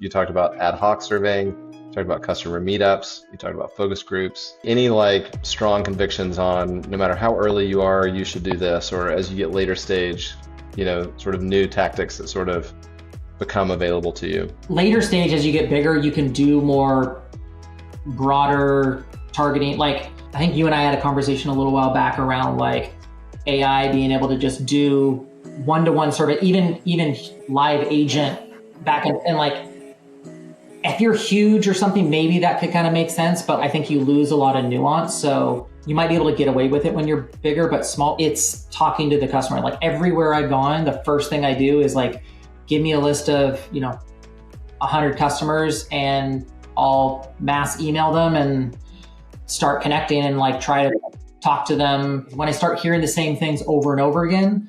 You talked about ad hoc surveying, you talked about customer meetups, you talked about focus groups. Any like strong convictions on no matter how early you are, you should do this, or as you get later stage, sort of new tactics that sort of become available to you? Later stage, as you get bigger, you can do more broader targeting. Like, I think you and I had a conversation a little while back around like AI being able to just do one-to-one sort of even live agent back and like, if you're huge or something, maybe that could kind of make sense, but I think you lose a lot of nuance. So you might be able to get away with it when you're bigger, but small, it's talking to the customer. Like everywhere I've gone, the first thing I do is like, give me a list of, 100 customers and I'll mass email them and start connecting and like try to talk to them. When I start hearing the same things over and over again,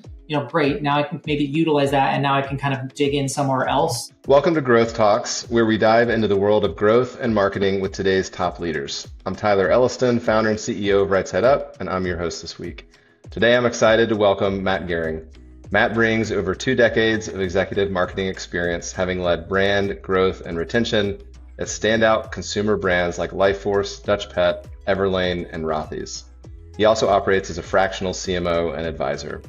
great, now I can maybe utilize that and now I can kind of dig in somewhere else. Welcome to Growth Talks, where we dive into the world of growth and marketing with today's top leaders. I'm Tyler Elliston, founder and CEO of Right Side Up, and I'm your host this week. Today, I'm excited to welcome Matt Gehring. Matt brings over 2 decades of executive marketing experience, having led brand growth and retention at standout consumer brands like Lifeforce, Dutch Pet, Everlane, and Rothy's. He also operates as a fractional CMO and advisor.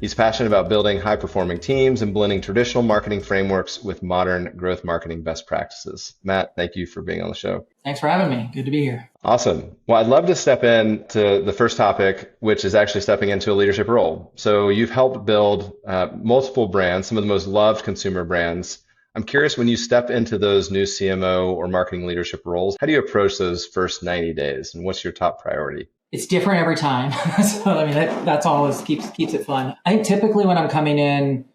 He's passionate about building high-performing teams and blending traditional marketing frameworks with modern growth marketing best practices. Matt, thank you for being on the show. Thanks for having me. Good to be here. Awesome. Well, I'd love to step into the first topic, which is actually stepping into a leadership role. So you've helped build multiple brands, some of the most loved consumer brands. I'm curious, when you step into those new CMO or marketing leadership roles, how do you approach those first 90 days and what's your top priority? It's different every time. So, I mean, that's always keeps it fun. I think typically when I'm coming in,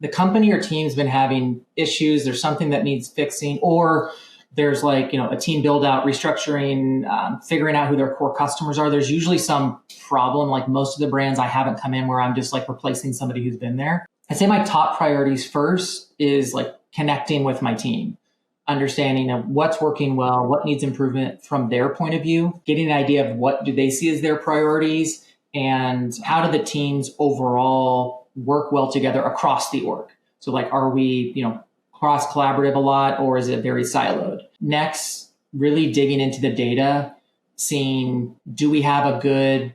the company or team's been having issues. There's something that needs fixing, or there's like, a team build out, restructuring, figuring out who their core customers are. There's usually some problem. Like most of the brands, I haven't come in where I'm just like replacing somebody who's been there. I'd say my top priorities first is like connecting with my team, understanding of what's working well, what needs improvement from their point of view, getting an idea of what do they see as their priorities, and how do the teams overall work well together across the org. So like, are we, cross collaborative a lot, or is it very siloed? Next, really digging into the data, seeing, do we have a good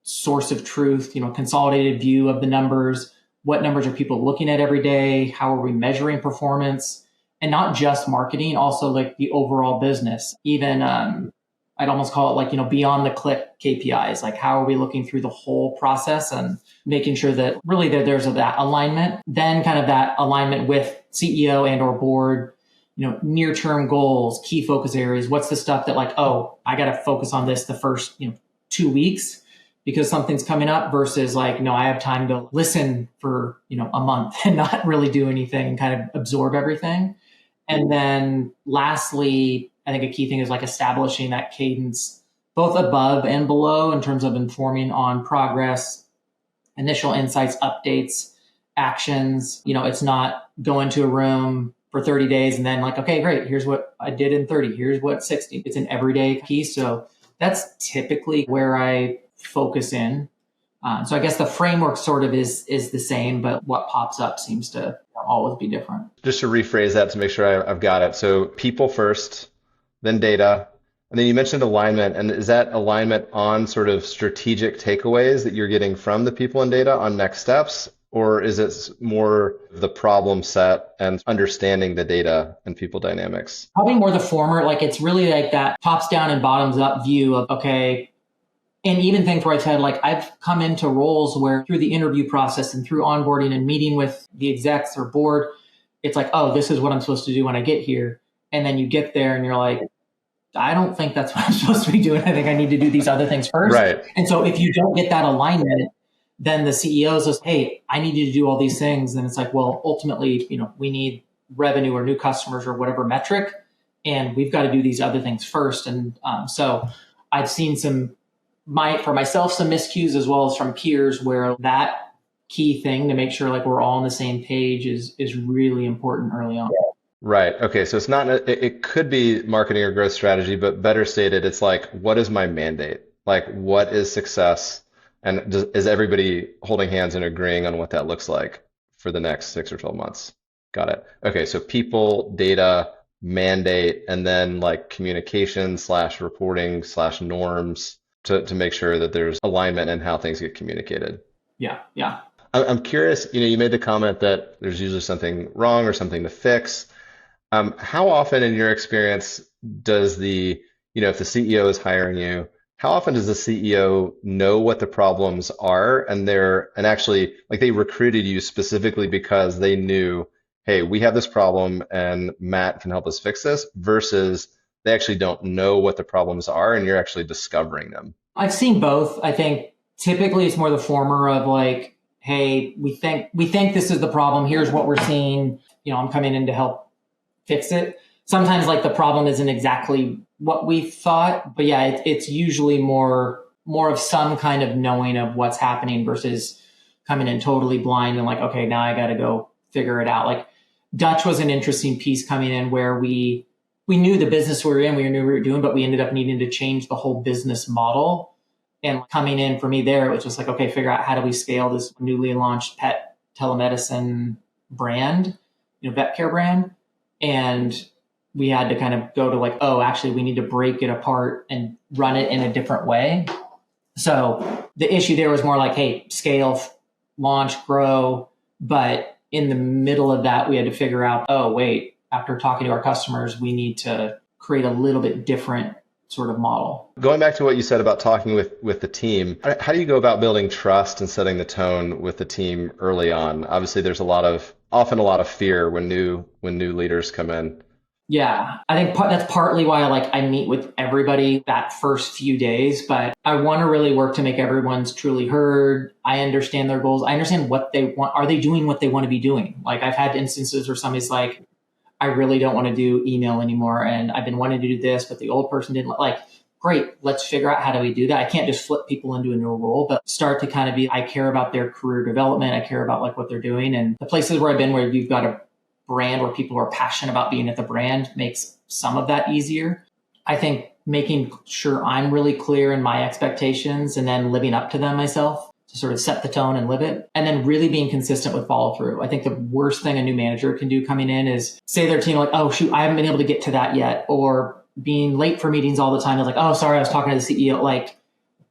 source of truth, consolidated view of the numbers? What numbers are people looking at every day? How are we measuring performance? And not just marketing, also like the overall business. Even I'd almost call it like, beyond the click KPIs. Like, how are we looking through the whole process and making sure that really there's that alignment. Then kind of that alignment with CEO and or board, near-term goals, key focus areas. What's the stuff that like, oh, I got to focus on this the first 2 weeks because something's coming up, versus like, no, I have time to listen for a month and not really do anything and kind of absorb everything. And then lastly, I think a key thing is like establishing that cadence, both above and below, in terms of informing on progress, initial insights, updates, actions. It's not go into a room for 30 days and then like, okay, great, here's what I did in 30, here's what 60. It's an everyday piece. So that's typically where I focus in. So I guess the framework sort of is the same, but what pops up seems to always be different. Just to rephrase that to make sure I've got it. So people first, then data, and then you mentioned alignment. And is that alignment on sort of strategic takeaways that you're getting from the people and data on next steps? Or is it more the problem set and understanding the data and people dynamics? Probably more the former. Like it's really like that tops down and bottoms up view of, okay, and even things where I've had, like, I've come into roles where through the interview process and through onboarding and meeting with the execs or board, it's like, oh, this is what I'm supposed to do when I get here. And then you get there and you're like, I don't think that's what I'm supposed to be doing. I think I need to do these other things first. Right. And so if you don't get that alignment, then the CEO says, hey, I need you to do all these things. And it's like, well, ultimately, we need revenue or new customers or whatever metric, and we've got to do these other things first. And so I've seen for myself, some miscues as well as from peers, where that key thing to make sure like we're all on the same page is really important early on. Right. Okay. So it's not, it could be marketing or growth strategy, but better stated, it's like, what is my mandate? Like, what is success? And is everybody holding hands and agreeing on what that looks like for the next 6 or 12 months? Got it. Okay, so people, data, mandate, and then like communication slash reporting slash norms to make sure that there's alignment in how things get communicated. Yeah. Yeah. I'm curious, you made the comment that there's usually something wrong or something to fix. How often in your experience does if the CEO is hiring you, how often does the CEO know what the problems are and actually like they recruited you specifically because they knew, hey, we have this problem and Matt can help us fix this versus they actually don't know what the problems are and you're actually discovering them? I've seen both. I think typically it's more the former of like, hey, we think this is the problem. Here's what we're seeing. I'm coming in to help fix it. Sometimes like the problem isn't exactly what we thought, but yeah, it's usually more of some kind of knowing of what's happening versus coming in totally blind and like, okay, now I got to go figure it out. Like Dutch was an interesting piece coming in where we knew the business we were in, we knew what we were doing, but we ended up needing to change the whole business model. And coming in for me there, it was just like, okay, figure out how do we scale this newly launched pet telemedicine brand, vet care brand. And we had to kind of go to like, oh, actually, we need to break it apart and run it in a different way. So the issue there was more like, hey, scale, launch, grow. But in the middle of that, we had to figure out, oh, wait, after talking to our customers, we need to create a little bit different sort of model. Going back to what you said about talking with the team, how do you go about building trust and setting the tone with the team early on? Obviously, there's often a lot of fear when new leaders come in. Yeah, I think that's partly why I meet with everybody that first few days, but I want to really work to make everyone's truly heard. I understand their goals. I understand what they want. Are they doing what they want to be doing? Like I've had instances where somebody's like, I really don't want to do email anymore. And I've been wanting to do this, but the old person didn't like, great, let's figure out how do we do that. I can't just flip people into a new role, but start to kind of be, I care about their career development. I care about like what they're doing. And the places where I've been where you've got a brand where people are passionate about being at the brand makes some of that easier. I think making sure I'm really clear in my expectations and then living up to them myself to sort of set the tone and live it. And then really being consistent with follow through. I think the worst thing a new manager can do coming in is say their team like, oh shoot, I haven't been able to get to that yet. Or being late for meetings all the time. They're like, oh, sorry, I was talking to the CEO. Like,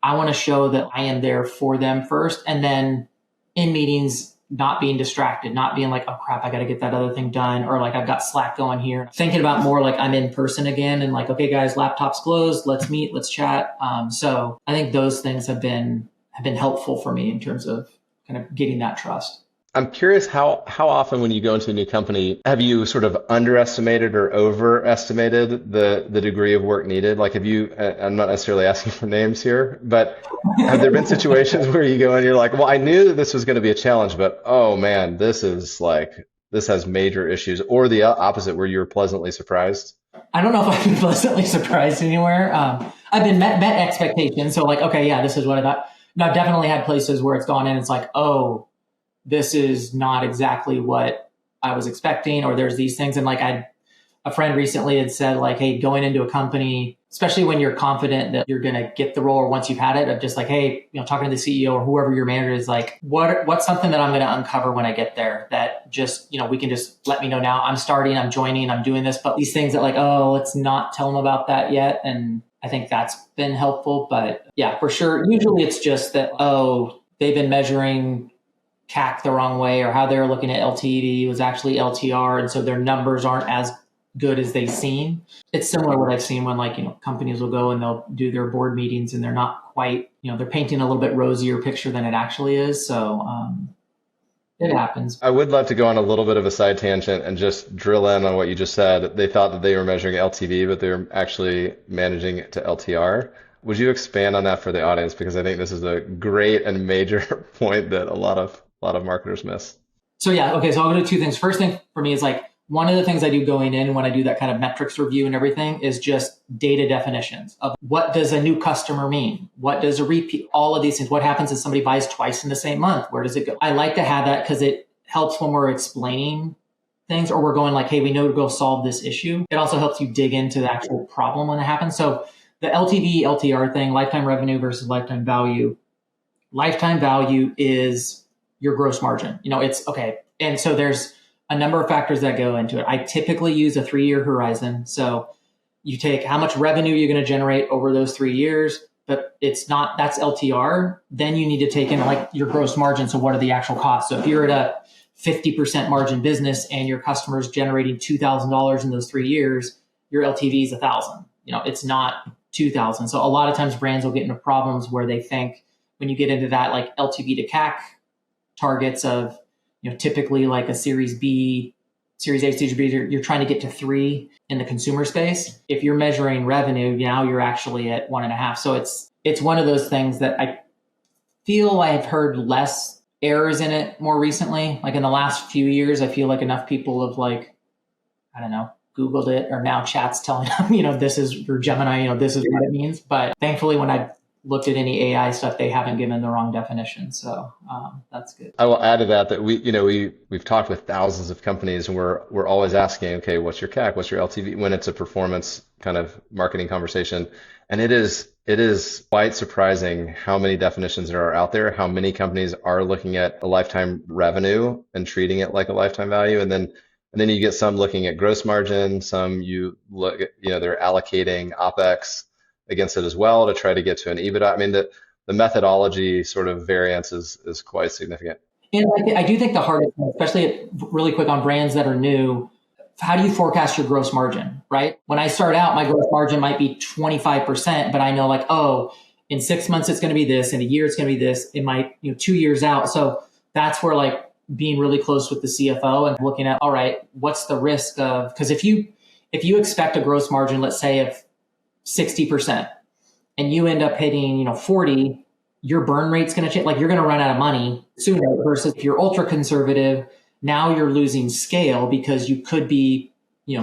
I want to show that I am there for them first. And then in meetings, not being distracted, not being like, oh crap, I got to get that other thing done. Or like, I've got Slack going here. Thinking about more like I'm in person again and like, okay, guys, laptops closed. Let's meet, let's chat. So I think those things have been helpful for me in terms of kind of getting that trust. I'm curious how often when you go into a new company, have you sort of underestimated or overestimated the degree of work needed? Like I'm not necessarily asking for names here, but have there been situations where you go and you're like, well, I knew that this was going to be a challenge, but oh man, this has major issues, or the opposite where you were pleasantly surprised? I don't know if I've been pleasantly surprised anywhere. I've been met expectations. So like, okay, yeah, this is what I thought. No, I've definitely had places where it's gone in. It's like, oh, this is not exactly what I was expecting, or there's these things. And like a friend recently had said like, hey, going into a company, especially when you're confident that you're going to get the role or once you've had it, of just like, hey, talking to the CEO or whoever your manager is, like, what's something that I'm going to uncover when I get there that just, we can just let me know now. I'm starting, I'm joining, I'm doing this, but these things that like, oh, let's not tell them about that yet. And I think that's been helpful, but yeah, for sure. Usually it's just that, oh, they've been measuring CAC the wrong way, or how they're looking at LTV was actually LTR. And so their numbers aren't as good as they seem. It's similar to what I've seen when companies will go and they'll do their board meetings and they're not quite, they're painting a little bit rosier picture than it actually is. So it happens. I would love to go on a little bit of a side tangent and just drill in on what you just said. They thought that they were measuring LTV, but they were actually managing it to LTR. Would you expand on that for the audience? Because I think this is a great and major point that a lot of marketers miss. So yeah, okay. So I'll go to two things. First thing for me is like, one of the things I do going in when I do that kind of metrics review and everything is just data definitions of what does a new customer mean? What does a repeat? All of these things. What happens if somebody buys twice in the same month? Where does it go? I like to have that because it helps when we're explaining things or we're going like, hey, we know to go solve this issue. It also helps you dig into the actual problem when it happens. So the LTV, LTR thing, lifetime revenue versus lifetime value. Lifetime value is your gross margin. It's okay. And so there's a number of factors that go into it. I typically use a 3-year horizon. So you take how much revenue you're going to generate over those 3 years, but that's LTR. Then you need to take in like your gross margin. So what are the actual costs? So if you're at a 50% margin business and your customer's generating $2,000 in those 3 years, your LTV is 1,000. It's not 2,000. So a lot of times brands will get into problems where they think when you get into that like LTV to CAC targets of, typically like a Series B, Series A, Series B, you're trying to get to 3 in the consumer space. If you're measuring revenue, now you're actually at 1.5. So it's one of those things that I feel I've heard less errors in it more recently. Like in the last few years, I feel like enough people have Googled it, or now chat's telling them, this is your Gemini, this is what it means. But thankfully, when I've looked at any AI stuff, they haven't given the wrong definition. So that's good. I will add to that we've talked with thousands of companies, and we're always asking, okay, what's your CAC, what's your LTV, when it's a performance kind of marketing conversation. And it is quite surprising how many definitions there are out there, how many companies are looking at a lifetime revenue and treating it like a lifetime value. And then you get some looking at gross margin, some you look at, they're allocating OpEx against it as well to try to get to an EBITDA. I mean, the methodology sort of variance is quite significant. And I do think the hardest, especially really quick on brands that are new, how do you forecast your gross margin, right? When I start out, my gross margin might be 25%, but I know in 6 months, it's going to be this, in a year, it's going to be this, it might, 2 years out. So that's where being really close with the CFO and looking at, all right, what's the risk of, because if you expect a gross margin, let's say of 60%, and you end up hitting, 40, your burn rate's going to change. You're going to run out of money sooner versus if you're ultra conservative, now you're losing scale because you could be,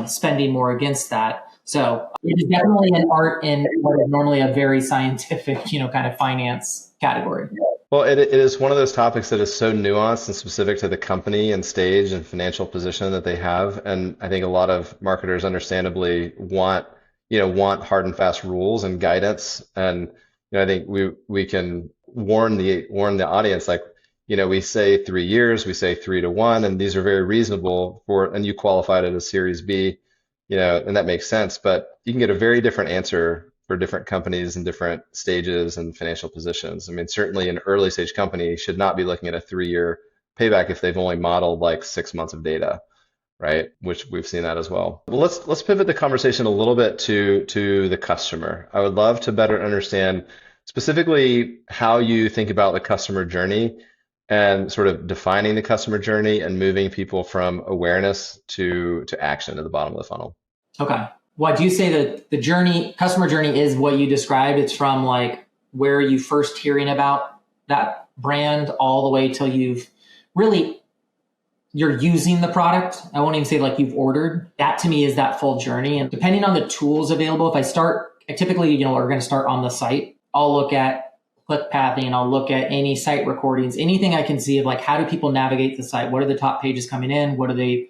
spending more against that. So it is definitely an art in what is normally a very scientific, kind of finance category. Well, it is one of those topics that is so nuanced and specific to the company and stage and financial position that they have. And I think a lot of marketers understandably want hard and fast rules and guidance. And I think we can warn the audience, we say 3 years, we say 3 to 1, and these are very reasonable and you qualified it as Series B, and that makes sense. But you can get a very different answer for different companies and different stages and financial positions. I mean, certainly an early stage company should not be looking at a 3-year payback if they've only modeled 6 months of data, right? Which we've seen that as well. Well, let's pivot the conversation a little bit to the customer. I would love to better understand specifically how you think about the customer journey and sort of defining the customer journey and moving people from awareness to action at the bottom of the funnel. Okay. Well, do you say that the customer journey is what you described? It's from where are you first hearing about that brand all the way till you're using the product. I won't even say you've ordered. That to me is that full journey. And depending on the tools available, I typically, we're going to start on the site. I'll look at click pathing. I'll look at any site recordings, anything I can see of how do people navigate the site? What are the top pages coming in? What are they,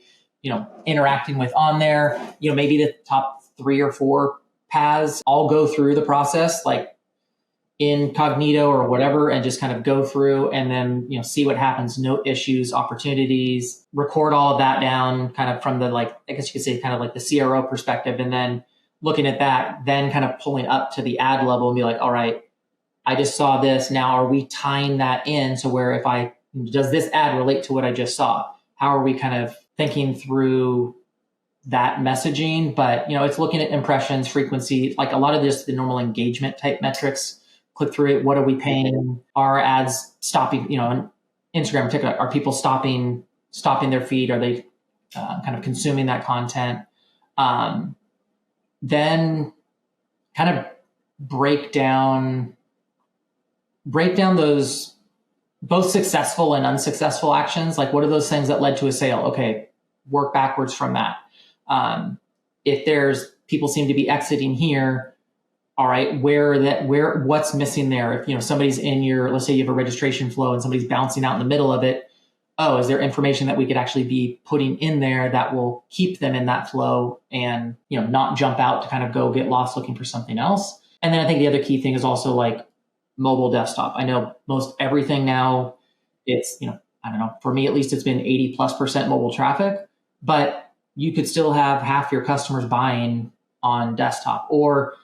interacting with on there? Maybe the top 3 or 4 paths. I'll go through the process, incognito or whatever, and just kind of go through and then, see what happens, note issues, opportunities, record all of that down kind of from the, I guess you could say kind of the CRO perspective. And then looking at that, then kind of pulling up to the ad level and be all right, I just saw this. Now, are we tying that in? So where does this ad relate to what I just saw? How are we kind of thinking through that messaging? But, it's looking at impressions, frequency, a lot of this, the normal engagement type metrics, click through it. What are we paying? Are ads stopping, on Instagram in particular, are people stopping their feed? Are they kind of consuming that content? Then kind of break down those both successful and unsuccessful actions. What are those things that led to a sale? Okay, work backwards from that. If there's people seem to be exiting here, all right, what's missing there? If somebody's in let's say you have a registration flow and somebody's bouncing out in the middle of it, is there information that we could actually be putting in there that will keep them in that flow and not jump out to kind of go get lost looking for something else? And then I think the other key thing is also mobile desktop. I know most everything now, it's I don't know, for me at least, it's been 80+% mobile traffic, but you could still have half your customers buying on desktop, or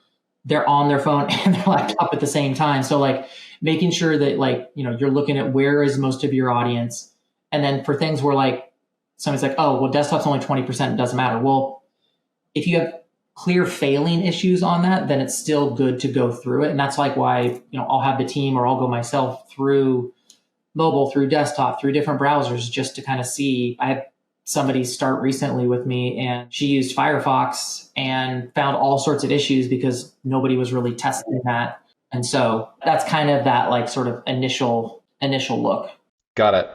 they're on their phone and their laptop at the same time. So like making sure that like, you're looking at where is most of your audience. And then for things where like somebody's like, oh, well, desktop's only 20%, it doesn't matter. Well, if you have clear failing issues on that, then it's still good to go through it. And that's like why, I'll have the team or I'll go myself through mobile, through desktop, through different browsers, just to kind of see. I had somebody start recently with me and she used Firefox and found all sorts of issues because nobody was really testing that. And so that's kind of that like sort of initial look. Got it.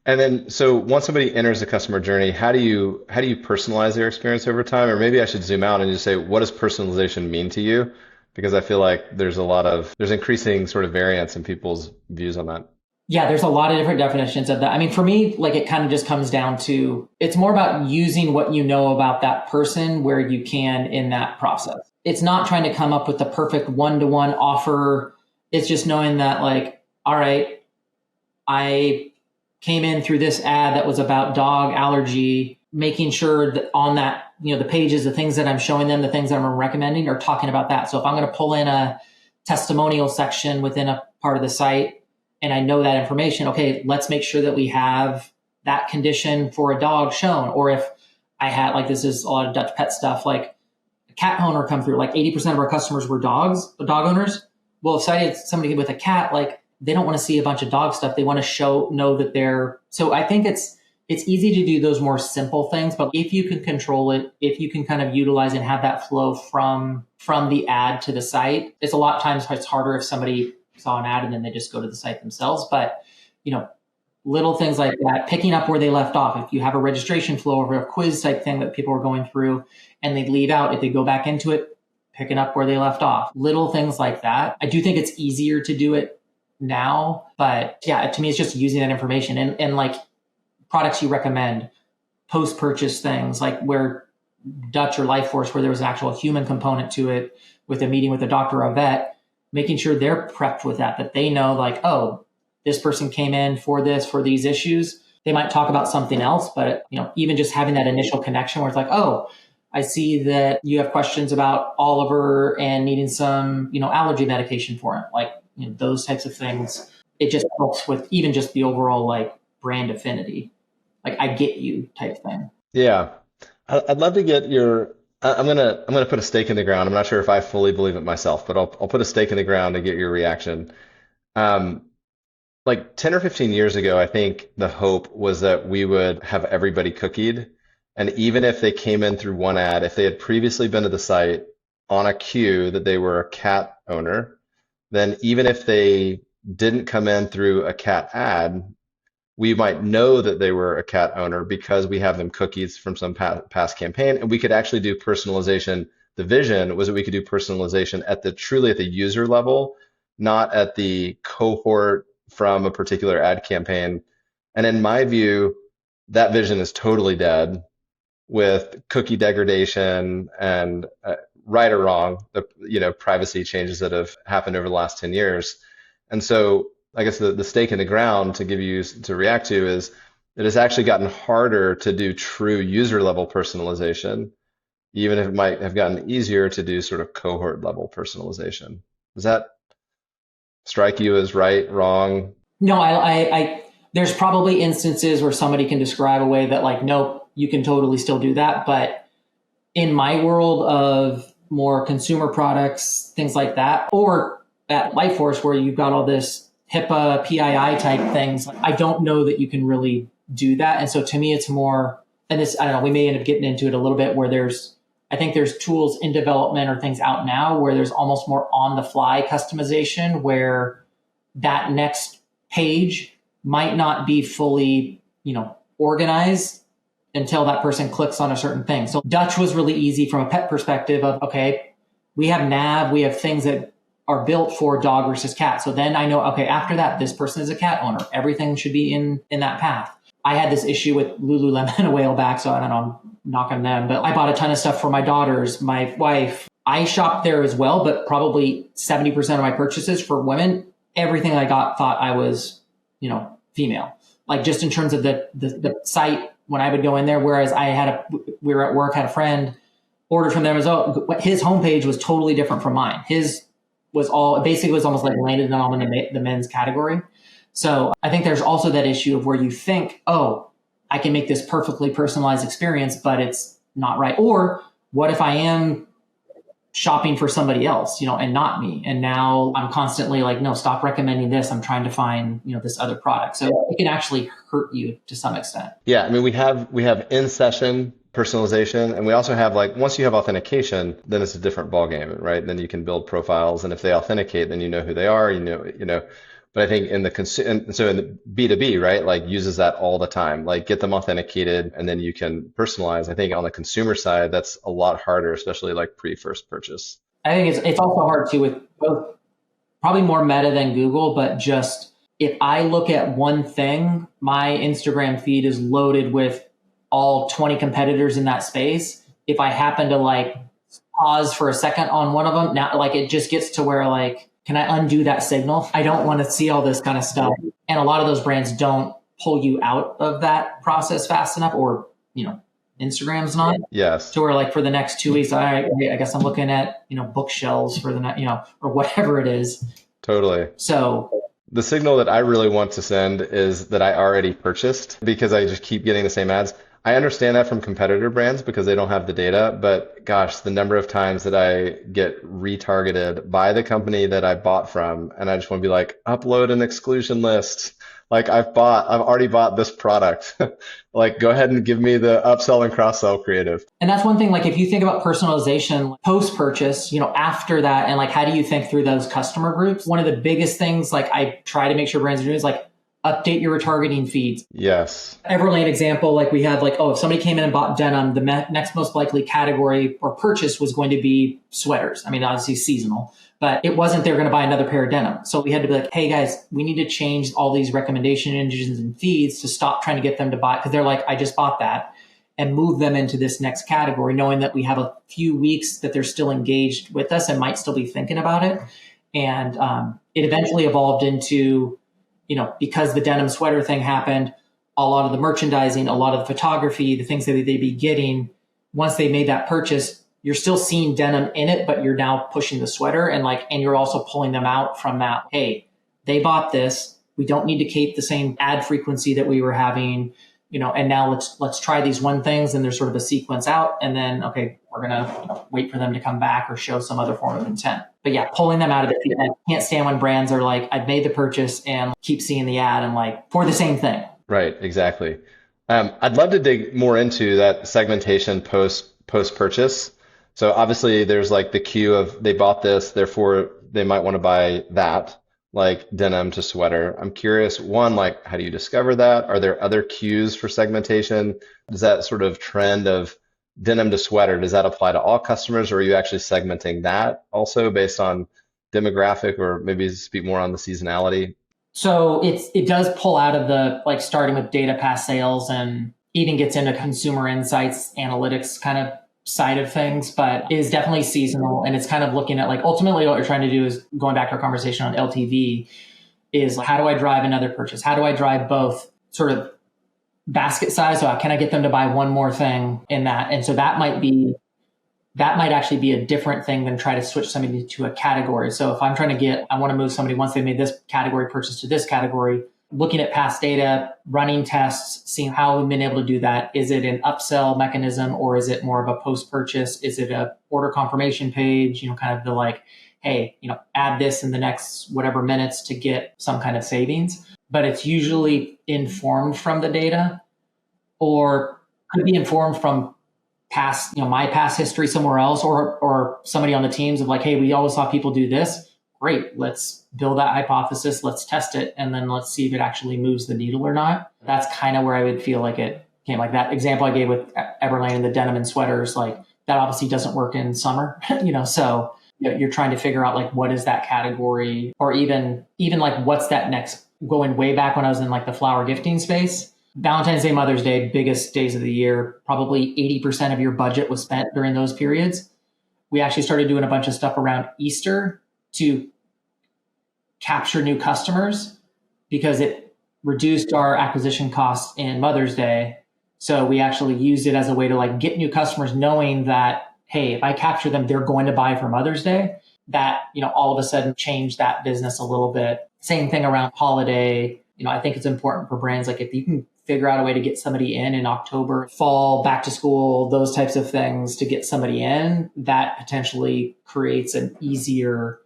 And then, so once somebody enters the customer journey, how do you personalize their experience over time? Or maybe I should zoom out and just say, what does personalization mean to you? Because I feel like there's increasing sort of variance in people's views on that. Yeah, there's a lot of different definitions of that. I mean, for me, like it kind of just comes down to, it's more about using what you know about that person where you can in that process. It's not trying to come up with the perfect one-to-one offer. It's just knowing that like, all right, I came in through this ad that was about dog allergy, making sure that on that, the pages, the things that I'm showing them, the things that I'm recommending are talking about that. So if I'm going to pull in a testimonial section within a part of the site and I know that information, okay, let's make sure that we have that condition for a dog shown. Or if I had, like, this is a lot of Dutch pet stuff, like a cat owner come through, like 80% of our customers were dog owners. Well, if somebody with a cat, like, they don't want to see a bunch of dog stuff. They want to know that so I think it's easy to do those more simple things, but if you can control it, if you can kind of utilize and have that flow from the ad to the site, it's a lot of times it's harder if somebody saw an ad and then they just go to the site themselves. But, little things like that, picking up where they left off. If you have a registration flow or a quiz type thing that people are going through and they leave out, if they go back into it, picking up where they left off, little things like that. I do think it's easier to do it now, but yeah, to me, it's just using that information and like products you recommend, post-purchase things like where Dutch or Life Force, where there was an actual human component to it with a meeting with a doctor or a vet, making sure they're prepped with that they know like, oh, this person came in for these issues. They might talk about something else, but even just having that initial connection where it's like, oh, I see that you have questions about Oliver and needing some, allergy medication for him. Like, those types of things. It just helps with even just the overall like brand affinity. Like, I get you type thing. Yeah. I'd love to get your, I'm gonna put a stake in the ground. I'm not sure if I fully believe it myself, but I'll put a stake in the ground to get your reaction. Um, like 10 or 15 years ago, I think the hope was that we would have everybody cookied. And even if they came in through one ad, if they had previously been to the site on a cue that they were a cat owner, then even if they didn't come in through a cat ad, we might know that they were a cat owner because we have them cookies from some past campaign, and we could actually do personalization. The vision was that we could do personalization truly at the user level, not at the cohort from a particular ad campaign. And in my view, that vision is totally dead with cookie degradation and right or wrong, the privacy changes that have happened over the last 10 years. And so I guess the stake in the ground to give you to react to is it has actually gotten harder to do true user level personalization, even if it might have gotten easier to do sort of cohort level personalization. Does that strike you as right, wrong? No, I there's probably instances where somebody can describe a way that like, nope, you can totally still do that. But in my world of more consumer products, things like that, or at Life Force where you've got all this HIPAA, PII type things, I don't know that you can really do that. And so to me, it's more, and this, I don't know, we may end up getting into it a little bit where I think there's tools in development or things out now where there's almost more on the fly customization where that next page might not be fully, organized until that person clicks on a certain thing. So Dutch was really easy from a pet perspective of, okay, we have nav, we have things that are built for dog versus cat. So then I know, okay, after that, this person is a cat owner. Everything should be in that path. I had this issue with Lululemon a while back, so I don't know, I'm knocking them, but I bought a ton of stuff for my daughters, my wife. I shopped there as well, but probably 70% of my purchases for women, everything I got thought I was, female. like just in terms of the site when I would go in there, whereas we were at work, had a friend order from them as well. His homepage was totally different from mine. His was almost like landed on the men's category. So I think there's also that issue of where you think, oh, I can make this perfectly personalized experience, but it's not right. Or what if I am shopping for somebody else, and not me? And now I'm constantly like, no, stop recommending this. I'm trying to find, this other product. So it can actually hurt you to some extent. Yeah. I mean, we have in-session personalization, and we also have like, once you have authentication, then it's a different ballgame, right? Then you can build profiles. And if they authenticate, then you know who they are, but I think in the B2B, right, like uses that all the time, like get them authenticated and then you can personalize. I think on the consumer side, that's a lot harder, especially like pre-first purchase. I think it's also hard too with both, probably more Meta than Google, but just if I look at one thing, my Instagram feed is loaded with all 20 competitors in that space. If I happen to like pause for a second on one of them, now like it just gets to where like, can I undo that signal? I don't want to see all this kind of stuff. And a lot of those brands don't pull you out of that process fast enough, or, Instagram's not. Yes. To where like for the next 2 weeks, all right, I guess I'm looking at, bookshelves for the next, or whatever it is. Totally. So the signal that I really want to send is that I already purchased, because I just keep getting the same ads. I understand that from competitor brands because they don't have the data, but gosh, the number of times that I get retargeted by the company that I bought from, and I just want to be like, upload an exclusion list. Like I've already bought this product. Like go ahead and give me the upsell and cross-sell creative. And that's one thing, like if you think about personalization post-purchase, after that, and like how do you think through those customer groups? One of the biggest things like I try to make sure brands are doing is like update your retargeting feeds. Yes. Everlane example, like we had like, if somebody came in and bought denim, the next most likely category or purchase was going to be sweaters. I mean, obviously seasonal, but it wasn't they're going to buy another pair of denim. So we had to be like, hey guys, we need to change all these recommendation engines and feeds to stop trying to get them to buy, because they're like, I just bought that, and move them into this next category, knowing that we have a few weeks that they're still engaged with us and might still be thinking about it. And it eventually evolved into, because the denim sweater thing happened, a lot of the merchandising, a lot of the photography, the things that they'd be getting, once they made that purchase, you're still seeing denim in it, but you're now pushing the sweater and you're also pulling them out from that. Hey, they bought this. We don't need to keep the same ad frequency that we were having, and now let's try these one things, and there's sort of a sequence out. And then, okay, we're going to wait for them to come back or show some other form of intent. But yeah, pulling them out of it. I can't stand when brands are like, I've made the purchase and keep seeing the ad and like for the same thing. Right. Exactly. I'd love to dig more into that segmentation post-purchase. So obviously there's like the cue of they bought this, therefore they might want to buy that, like denim to sweater. I'm curious, one, like how do you discover that? Are there other cues for segmentation? Does that sort of trend of denim to sweater, does that apply to all customers, or are you actually segmenting that also based on demographic, or maybe speak more on the seasonality? So it does pull out of the like starting with data past sales and even gets into consumer insights, analytics kind of side of things, but it is definitely seasonal. And it's kind of looking at like ultimately what you're trying to do is going back to our conversation on LTV is like, how do I drive another purchase? How do I drive both sort of basket size? So can I get them to buy one more thing in that? And so that might actually be a different thing than try to switch somebody to a category. So if I'm trying to I want to move somebody once they made this category purchase to this category, looking at past data, running tests, seeing how we've been able to do that. Is it an upsell mechanism, or is it more of a post-purchase? Is it a order confirmation page? Kind of the like, hey, add this in the next whatever minutes to get some kind of savings. But it's usually informed from the data, or could be informed from past, my past history somewhere else, or somebody on the teams of like, hey, we always saw people do this. Great, let's build that hypothesis, let's test it, and then let's see if it actually moves the needle or not. That's kind of where I would feel like it came. Like that example I gave with Everlane and the denim and sweaters, like that obviously doesn't work in summer, so you're trying to figure out like what is that category, or even like what's that next, going way back when I was in like the flower gifting space. Valentine's Day, Mother's Day, biggest days of the year, probably 80% of your budget was spent during those periods. We actually started doing a bunch of stuff around Easter to capture new customers, because reduced our acquisition costs in Mother's Day. So we actually used it as a way to like get new customers, knowing that, hey, if I capture them, they're going to buy for Mother's Day. That, all of a sudden changed that business a little bit. Same thing around holiday. I think it's important for brands. Like if you can figure out a way to get somebody in October, fall, back to school, those types of things to get somebody in, that potentially creates an easier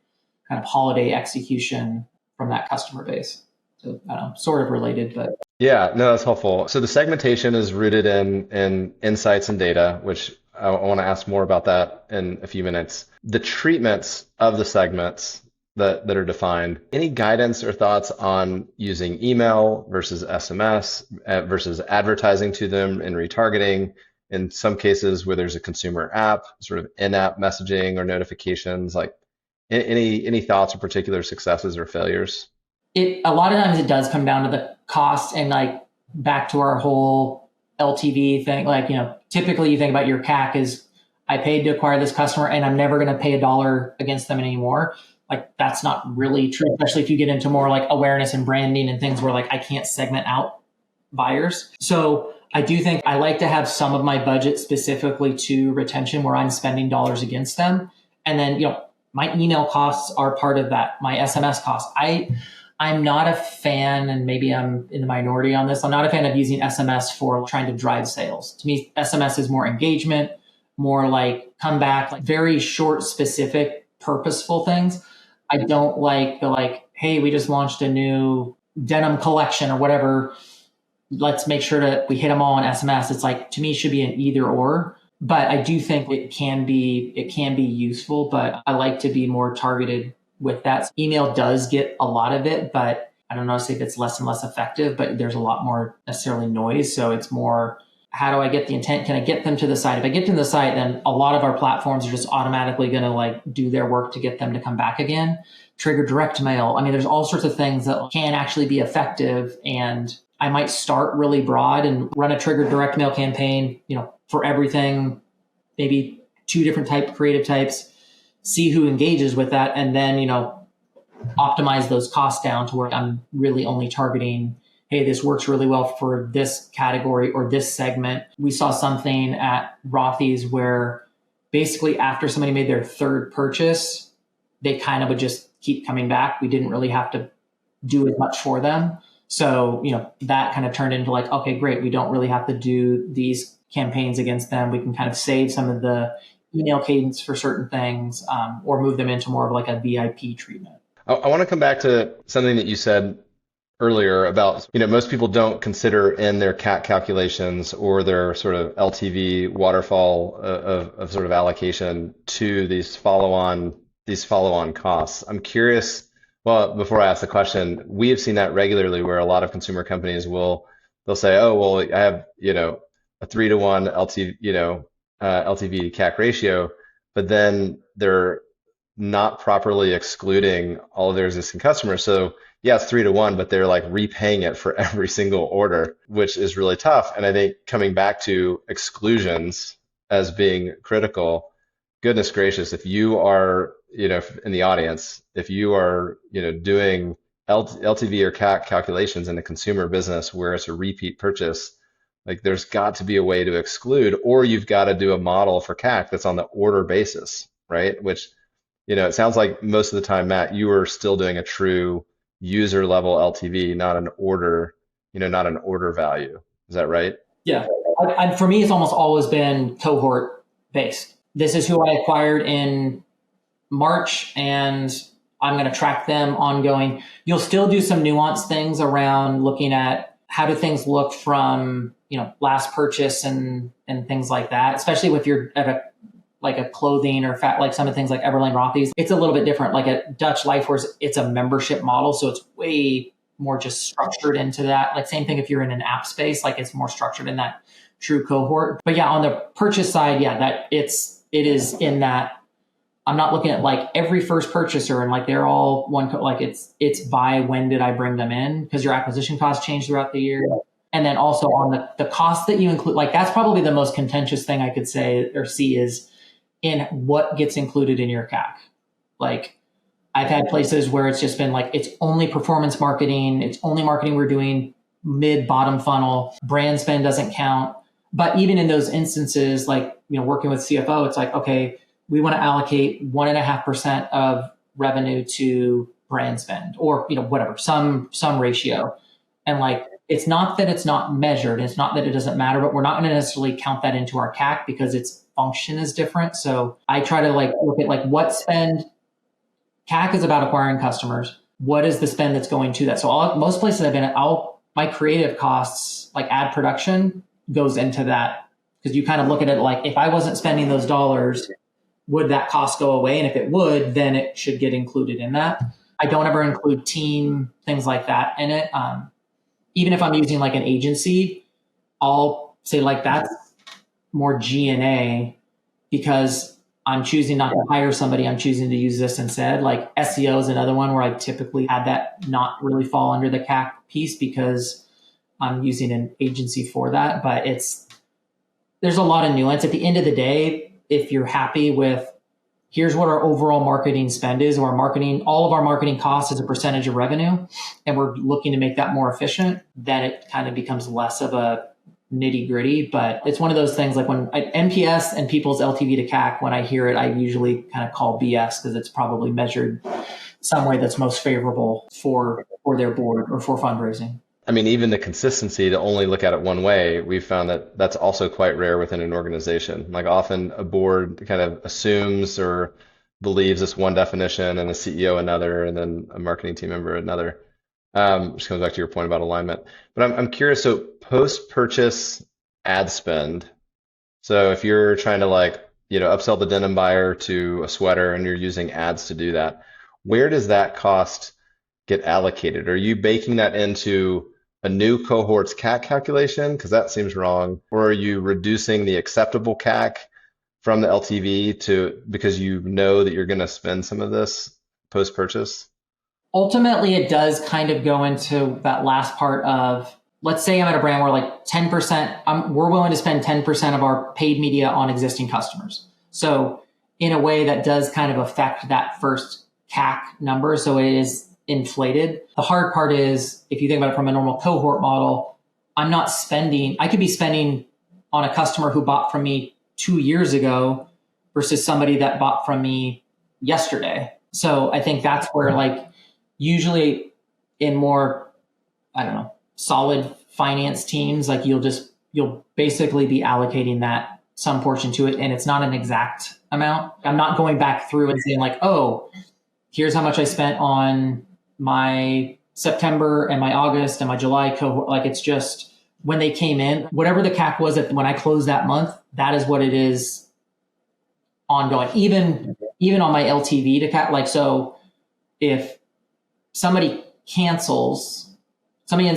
kind of holiday execution from that customer base. So I don't know, sort of related, but Yeah, no, that's helpful. So the segmentation is rooted in insights and data, which I want to ask more about that in a few minutes. The treatments of the segments that are defined, any guidance or thoughts on using email versus SMS versus advertising to them and retargeting? In some cases where there's a consumer app, sort of in-app messaging or notifications, like any thoughts or particular successes or failures? A lot of times it does come down to the cost, and like back to our whole LTV thing. Like, typically you think about your CAC is I paid to acquire this customer and I'm never going to pay $1 against them anymore. Like that's not really true, especially if you get into more like awareness and branding and things where like I can't segment out buyers. So I do think I like to have some of my budget specifically to retention where I'm spending dollars against them. And then, my email costs are part of that, my SMS costs. I'm not a fan, and maybe I'm in the minority on this, I'm not a fan of using SMS for trying to drive sales. To me, SMS is more engagement, more like come back, like very short, specific, purposeful things. I don't like the hey, we just launched a new denim collection or whatever. Let's make sure that we hit them all on SMS. It's like, to me, it should be an either or. But I do think it can be useful, but I like to be more targeted with that. Email does get a lot of it, but I don't know if it's less and less effective, but there's a lot more necessarily noise. So it's more, how do I get the intent? Can I get them to the site? If I get them to the site, then a lot of our platforms are just automatically going to do their work to get them to come back again. Trigger direct mail. I mean, there's all sorts of things that can actually be effective. And I might start really broad and run a trigger direct mail campaign, for everything, maybe 2 different creative types, see who engages with that, and then, optimize those costs down to where I'm really only targeting, hey, this works really well for this category or this segment. We saw something at Rothy's where basically after somebody made their 3rd purchase, they kind of would just keep coming back. We didn't really have to do as much for them. So, that kind of turned into like, okay, great. We don't really have to do these campaigns against them. We can kind of save some of the email cadence for certain things, or move them into more of like a VIP treatment. I want to come back to something that you said earlier about, most people don't consider in their CAC calculations or their sort of LTV waterfall of sort of allocation to these follow-on costs. I'm curious. Well, before I ask the question, we have seen that regularly where a lot of consumer companies they'll say, oh, well, I have, a 3-to-1 LTV to CAC ratio, but then they're not properly excluding all of their existing customers. So yeah, it's 3-to-1, but they're like repaying it for every single order, which is really tough. And I think coming back to exclusions as being critical, goodness gracious, if you are, in the audience, if you are, doing LTV or CAC calculations in a consumer business where it's a repeat purchase, like there's got to be a way to exclude, or you've got to do a model for CAC that's on the order basis, right? Which, it sounds like most of the time, Matt, you are still doing a true user level LTV, not an order, not an order value. Is that right? Yeah. For me, it's almost always been cohort based. This is who I acquired in March, and I'm going to track them ongoing. You'll still do some nuanced things around looking at how do things look from, last purchase and things like that, especially if you're at a clothing or like some of the things like Everlane, Rothy's. It's a little bit different. Like at Dutch Lifewares, it's a membership model. So it's way more just structured into that. Like same thing if you're in an app space, like it's more structured in that true cohort. But yeah, on the purchase side, yeah, it is in that. I'm not looking at like every first purchaser and like they're all one, like it's by when did I bring them in? Because your acquisition costs change throughout the year. And then also on the cost that you include, like that's probably the most contentious thing I could say or see is in what gets included in your CAC. Like I've had places where it's just been like, it's only performance marketing. It's only marketing we're doing, mid, bottom funnel. Brand spend doesn't count. But even in those instances, like, working with CFO, it's like, okay, we want to allocate 1.5% of revenue to brand spend, or, whatever, some ratio. And like, it's not that it's not measured. It's not that it doesn't matter, but we're not going to necessarily count that into our CAC because its function is different. So I try to like look at like what spend. CAC is about acquiring customers. What is the spend that's going to that? So most places I've been at, my creative costs, like ad production, goes into that, because you kind of look at it like, if I wasn't spending those dollars, would that cost go away? And if it would, then it should get included in that. I don't ever include team, things like that in it. Even if I'm using like an agency, I'll say like that's more G&A, because I'm choosing not to hire somebody. I'm choosing to use this instead. Like SEO is another one where I typically had that not really fall under the CAC piece because I'm using an agency for that. But there's a lot of nuance. At the end of the day, if you're happy with, here's what our overall marketing spend is, or all of our marketing costs as a percentage of revenue, and we're looking to make that more efficient, then it kind of becomes less of a nitty gritty. But it's one of those things like when NPS and people's LTV to CAC, when I hear it, I usually kind of call BS, because it's probably measured some way that's most favorable for their board or for fundraising. I mean, even the consistency to only look at it one way, we've found that that's also quite rare within an organization. Like often a board kind of assumes or believes it's one definition and a CEO another, and then a marketing team member another. Which comes back to your point about alignment. But I'm curious, so post-purchase ad spend. So if you're trying to like, upsell the denim buyer to a sweater and you're using ads to do that, where does that cost get allocated? Are you baking that into a new cohort's CAC calculation? Because that seems wrong. Or are you reducing the acceptable CAC from the LTV because you know that you're going to spend some of this post-purchase? Ultimately, it does kind of go into that last part of, let's say I'm at a brand where like 10%, we're willing to spend 10% of our paid media on existing customers. So in a way that does kind of affect that first CAC number. So it is inflated. The hard part is, if you think about it from a normal cohort model, I could be spending on a customer who bought from me 2 years ago versus somebody that bought from me yesterday. So I think that's where like, usually in more, solid finance teams, like you'll basically be allocating that some portion to it, and it's not an exact amount. I'm not going back through and saying like, oh, here's how much I spent on my September and my August and my July cohort. Like, it's just when they came in, whatever the CAC was when I closed that month, that is what it is ongoing. Even on my LTV to CAC, like, so if somebody ends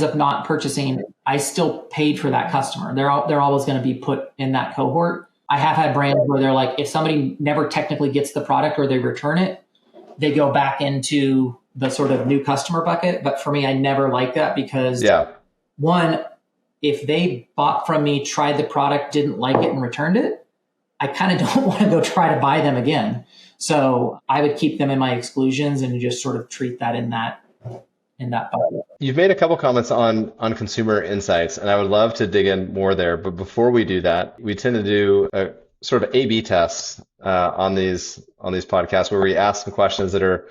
up not purchasing, I still paid for that customer. They're always going to be put in that cohort. I have had brands where they're like, if somebody never technically gets the product or they return it, they go back into the sort of new customer bucket. But for me, I never like that, because one, if they bought from me, tried the product, didn't like it, and returned it, I kind of don't want to go try to buy them again. So I would keep them in my exclusions and just sort of treat that in that bucket. You've made a couple comments on consumer insights, and I would love to dig in more there. But before we do that, we tend to do a sort of A/B test on these podcasts, where we ask some questions that are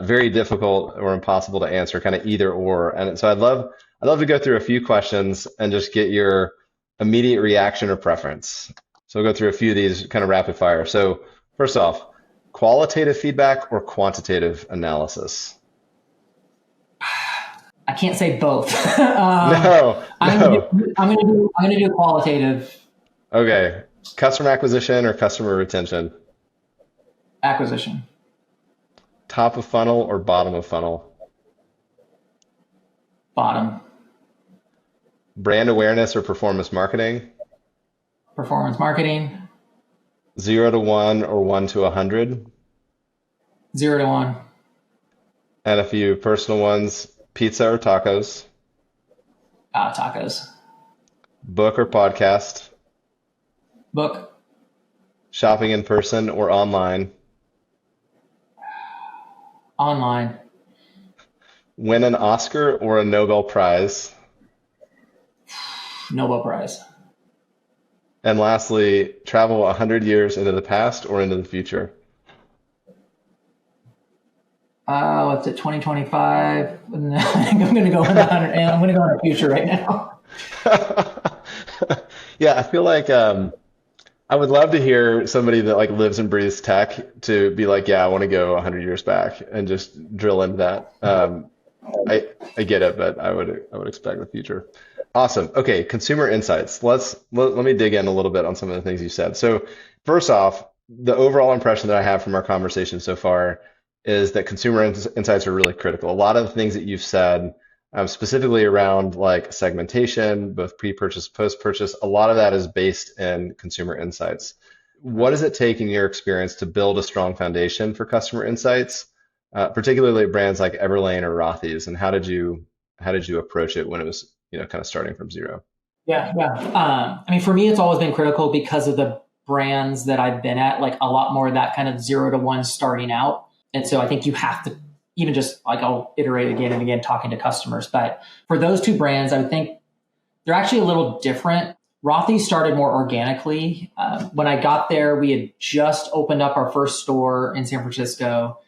very difficult or impossible to answer, kind of either or. And so I'd love to go through a few questions and just get your immediate reaction or preference. So we'll go through a few of these kind of rapid fire. So first off, qualitative feedback or quantitative analysis? I can't say both. No. I'm gonna do qualitative. Okay. Customer acquisition or customer retention? Acquisition. Top of funnel or bottom of funnel? Bottom. Brand awareness or performance marketing? Performance marketing. 0 to 1 or 1 to 100? 0 to 1. And a few personal ones. Pizza or tacos? Tacos. Book or podcast? Book. Shopping in person or online? Online. Win an Oscar or a Nobel Prize. Nobel Prize. And lastly, travel 100 years into the past or into the future. What's it, 2025? I think I'm going to go in the 100, and I'm going to go in the future right now. Yeah, I feel like I would love to hear somebody that like lives and breathes tech to be like, yeah, I want to go 100 years back and just drill into that. I get it, but I would expect the future. Awesome. Okay, consumer insights. Let me dig in a little bit on some of the things you said. So first off, the overall impression that I have from our conversation so far is that insights are really critical. A lot of the things that you've said, specifically around like segmentation, both pre-purchase, post-purchase, a lot of that is based in consumer insights. What does it take in your experience to build a strong foundation for customer insights, particularly at brands like Everlane or Rothy's, and how did you approach it when it was kind of starting from zero? Yeah, yeah. I mean, for me, it's always been critical because of the brands that I've been at, like a lot more of that kind of 0 to 1 starting out. And so I think you have to even just like I'll iterate again and again talking to customers. But for those two brands, I would think they're actually a little different. Rothy started more organically. When I got there, we had just opened up our first store in San Francisco,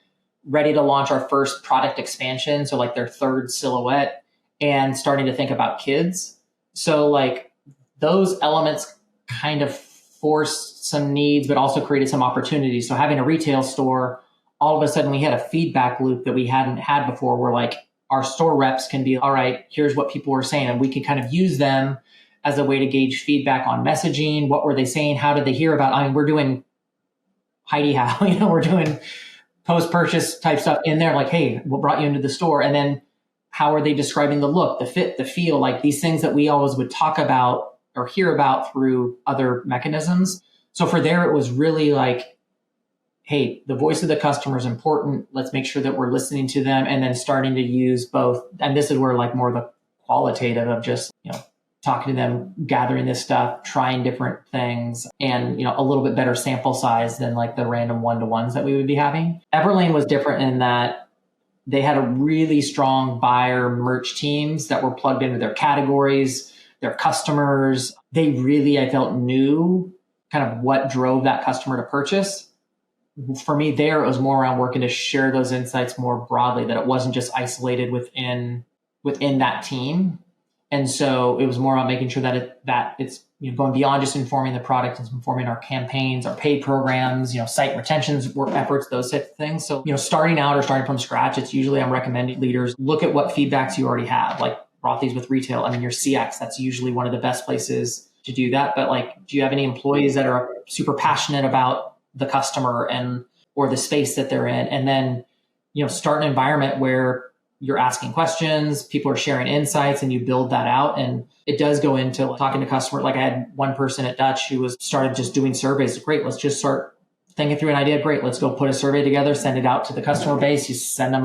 ready to launch our first product expansion. So like their third silhouette and starting to think about kids. So like those elements kind of forced some needs, but also created some opportunities. So having a retail store, all of a sudden we had a feedback loop that we hadn't had before where like our store reps can be, all right, here's what people were saying. And we can kind of use them as a way to gauge feedback on messaging. What were they saying? How did they hear about, I mean, we're doing Heidi How, we're doing post-purchase type stuff in there. Like, hey, what brought you into the store? And then how are they describing the look, the fit, the feel, like these things that we always would talk about or hear about through other mechanisms. So for there, it was really like, hey, the voice of the customer is important. Let's make sure that we're listening to them and then starting to use both. And this is where like more the qualitative of just, talking to them, gathering this stuff, trying different things, and, a little bit better sample size than like the random one-to-ones that we would be having. Everlane was different in that they had a really strong buyer merch teams that were plugged into their categories, their customers. They really, I felt, knew kind of what drove that customer to purchase. For me there, it was more around working to share those insights more broadly, that it wasn't just isolated within that team. And so it was more about making sure that it's going beyond just informing the product, it's informing our campaigns, our paid programs, site retentions work efforts, those types of things. So, starting out or starting from scratch, it's usually I'm recommending leaders look at what feedbacks you already have, like Rothy's with retail. I mean, your CX, that's usually one of the best places to do that. But like, do you have any employees that are super passionate about the customer or the space that they're in? And then, start an environment where you're asking questions, people are sharing insights, and you build that out. And it does go into talking to customers. Like I had one person at Dutch who started just doing surveys. Great, let's just start thinking through an idea. Great, let's go put a survey together, send it out to the customer base. You send them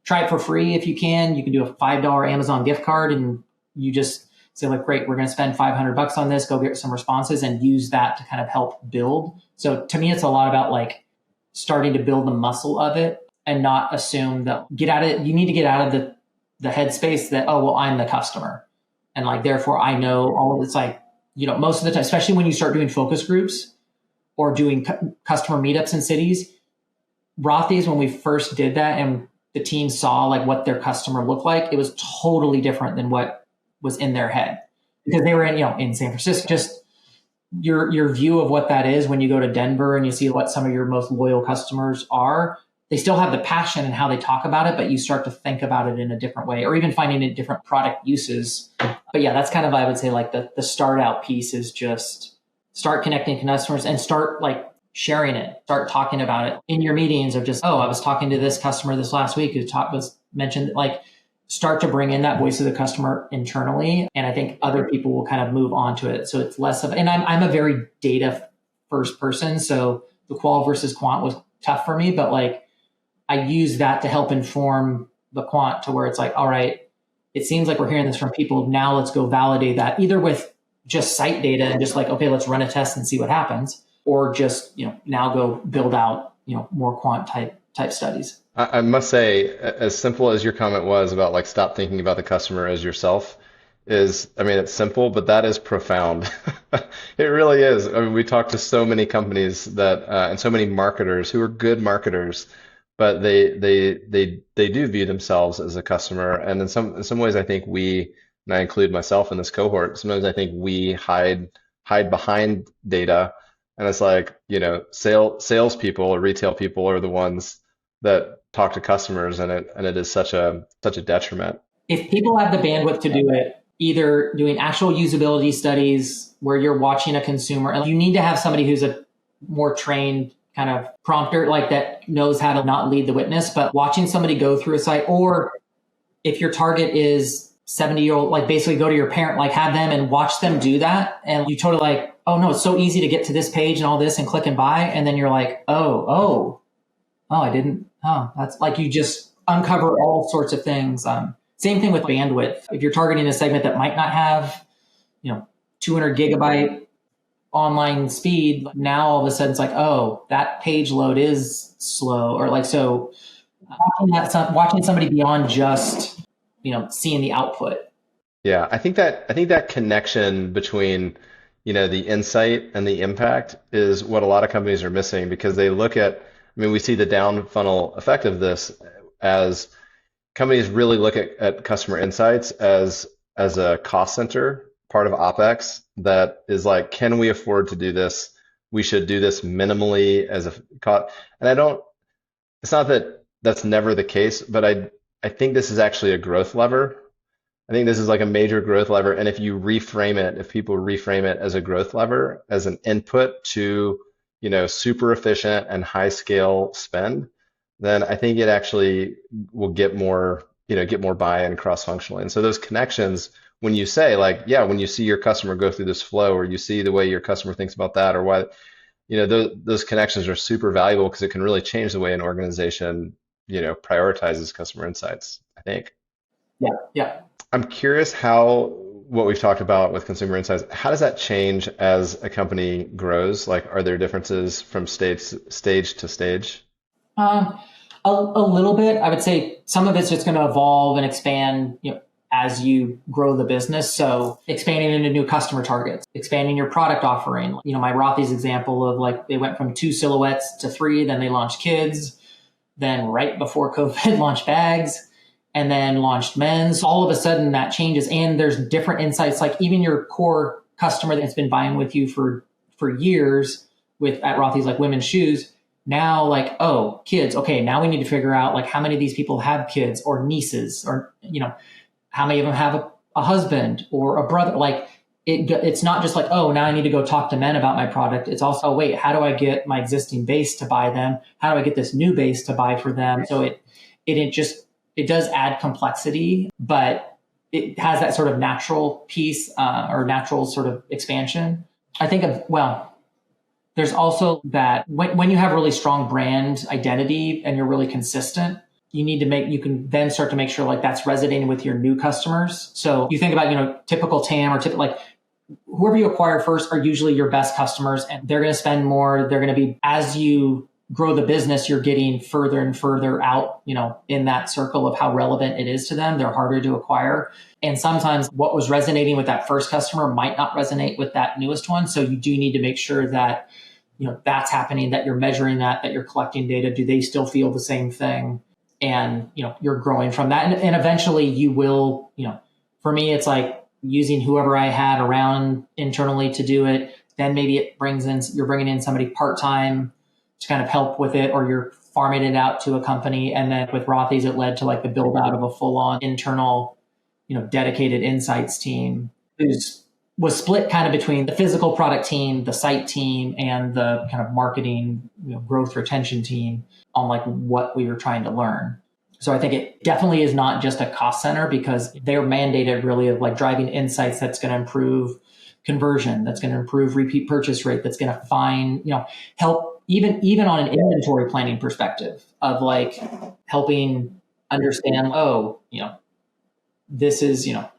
try it for free if you can. You can do a $5 Amazon gift card, and you just say like, great, we're going to spend $500 on this, go get some responses and use that to kind of help build. So to me, it's a lot about like starting to build the muscle of it, and not assume that you need to get out of the headspace that, oh, well, I'm the customer. And like, therefore I know all of it's like, most of the time, especially when you start doing focus groups or doing customer meetups in cities, Rothy's, when we first did that and the team saw like what their customer looked like, it was totally different than what was in their head because they were in San Francisco. Just your view of what that is when you go to Denver and you see what some of your most loyal customers are. They still have the passion and how they talk about it, but you start to think about it in a different way, or even finding it different product uses. But yeah, that's kind of, I would say, like the start out piece is just start connecting to customers and start like sharing it, start talking about it in your meetings of just, oh, I was talking to this customer this last week who was mentioned, like start to bring in that voice of the customer internally. And I think other people will kind of move on to it. So it's less of, and I'm a very data first person. So the qual versus quant was tough for me, but like, I use that to help inform the quant to where it's like, all right, it seems like we're hearing this from people. Now let's go validate that either with just site data and just like, okay, let's run a test and see what happens, or just, now go build out, more quant type studies. I must say, as simple as your comment was about like stop thinking about the customer as yourself is, I mean, it's simple, but that is profound. It really is. I mean, we talk to so many companies that, and so many marketers who are good marketers, but they do view themselves as a customer. And in some ways, I think we, and I include myself in this cohort, sometimes I think we hide behind data. And it's like, salespeople or retail people are the ones that talk to customers, and it is such a detriment. If people have the bandwidth to do it, either doing actual usability studies where you're watching a consumer, and you need to have somebody who's a more trained kind of prompter, like that knows how to not lead the witness, but watching somebody go through a site, or if your target is 70-year-old, like basically go to your parent, like have them and watch them do that. And you totally like, oh no, it's so easy to get to this page and all this and click and buy. And then you're like, I didn't. Oh, that's like you just uncover all sorts of things. Same thing with bandwidth. If you're targeting a segment that might not have, 200 gigabyte online speed, now all of a sudden it's like, oh, that page load is slow, or like so. Watching somebody beyond just seeing the output. Yeah, I think that connection between, the insight and the impact is what a lot of companies are missing because they look at, I mean, we see the down funnel effect of this as companies really look at customer insights as a cost center, part of OpEx that is like, can we afford to do this? We should do this minimally as a cost. And I don't, it's not that that's never the case, but I think this is actually a growth lever. I think this is like a major growth lever. And if you reframe it, if people reframe it as a growth lever, as an input to, super efficient and high scale spend, then I think it actually will get more buy-in cross-functionally. And so those connections, when you say like, yeah, when you see your customer go through this flow, or you see the way your customer thinks about that, or why, those connections are super valuable because it can really change the way an organization, prioritizes customer insights, I think. Yeah, yeah. I'm curious how what we've talked about with consumer insights, how does that change as a company grows? Like, are there differences from stage to stage? Um, a little bit. I would say some of it's just going to evolve and expand, as you grow the business. So expanding into new customer targets, expanding your product offering. My Rothy's example of like they went from 2 silhouettes to 3, then they launched kids, then right before COVID launched bags, and then launched men's. All of a sudden that changes, and there's different insights. Like even your core customer that's been buying with you for years at Rothy's, like women's shoes. Now, like, oh, kids. Okay, now we need to figure out like how many of these people have kids or nieces, or how many of them have a husband or a brother. Like it's not just like, oh, now I need to go talk to men about my product. It's also, wait, how do I get my existing base to buy them? How do I get this new base to buy for them? So it does add complexity, but it has that sort of natural piece, or natural sort of expansion. I think there's also that when you have really strong brand identity and you're really consistent, you can then start to make sure like that's resonating with your new customers. So you think about, typical TAM or like whoever you acquire first are usually your best customers, and they're going to spend more. They're going to be, as you grow the business, you're getting further and further out, in that circle of how relevant it is to them. They're harder to acquire. And sometimes what was resonating with that first customer might not resonate with that newest one. So you do need to make sure that, that's happening, that you're measuring that you're collecting data. Do they still feel the same thing? And, you're growing from that. And eventually you will, for me, it's like using whoever I had around internally to do it. Then maybe you're bringing in somebody part-time to kind of help with it, or you're farming it out to a company. And then with Rothy's, it led to like the build out of a full-on internal, dedicated insights team was split kind of between the physical product team, the site team, and the kind of marketing, growth retention team on like what we were trying to learn. So I think it definitely is not just a cost center, because they're mandated really of like driving insights that's going to improve conversion, that's going to improve repeat purchase rate, that's going to help even on an inventory planning perspective of like helping understand, this is, at